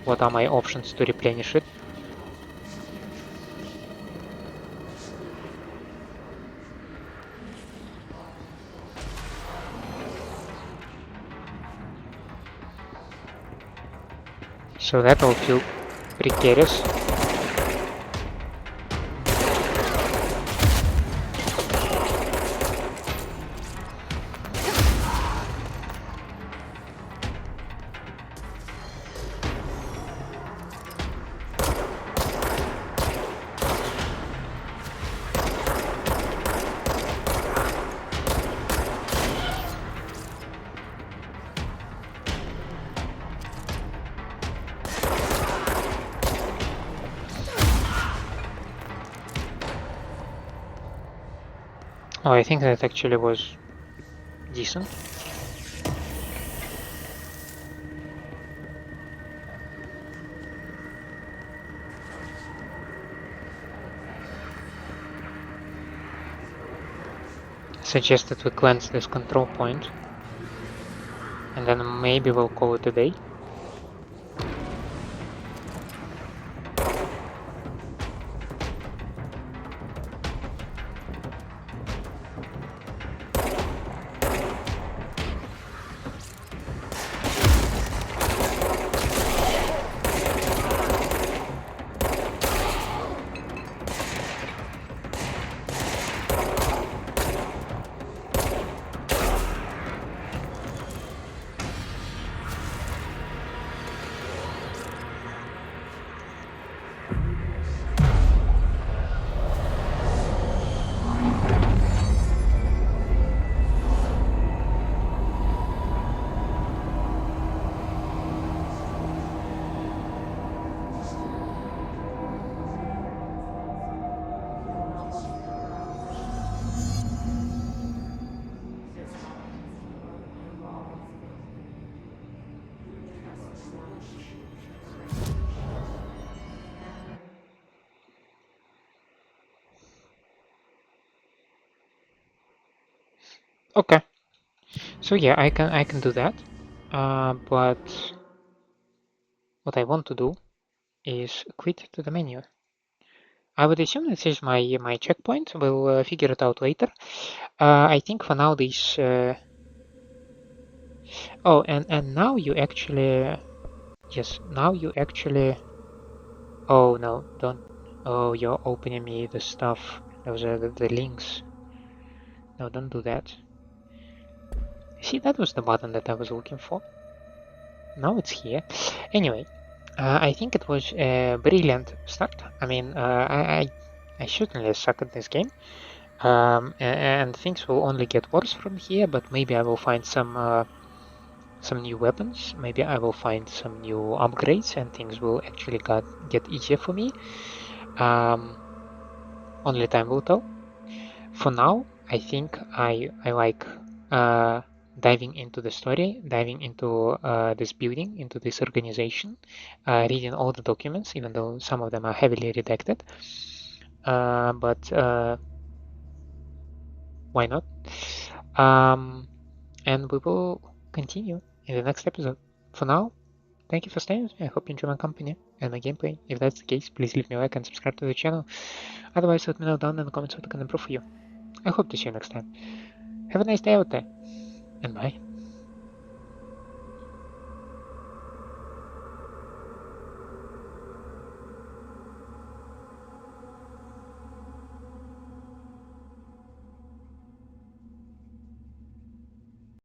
what are my options to replenish it. So that will feel precarious. Oh, I think that actually was decent. Suggest that we cleanse this control point, and then maybe we'll call it a day. Okay, so yeah, I can do that, but what I want to do is quit to the menu. I would assume this is my checkpoint. We'll figure it out later. I think for now this. Oh, and now you actually. Yes, now you actually. Oh no, don't. Oh, you're opening me the stuff. Those are the links. No, don't do that. See, that was the button that I was looking for. Now it's here. Anyway, I think it was a brilliant start. I mean, I certainly suck at this game. And things will only get worse from here, but maybe I will find some new weapons, maybe I will find some new upgrades, and things will actually get easier for me. Only time will tell. For now, I think I like diving into the story, diving into this building, into this organization, reading all the documents, even though some of them are heavily redacted. But why not? And we will continue in the next episode. For now, thank you for staying with me. I hope you enjoy my company and my gameplay. If that's the case, please leave me a like and subscribe to the channel. Otherwise, let me know down in the comments what I can improve for you. I hope to see you next time. Have a nice day out there, and bye.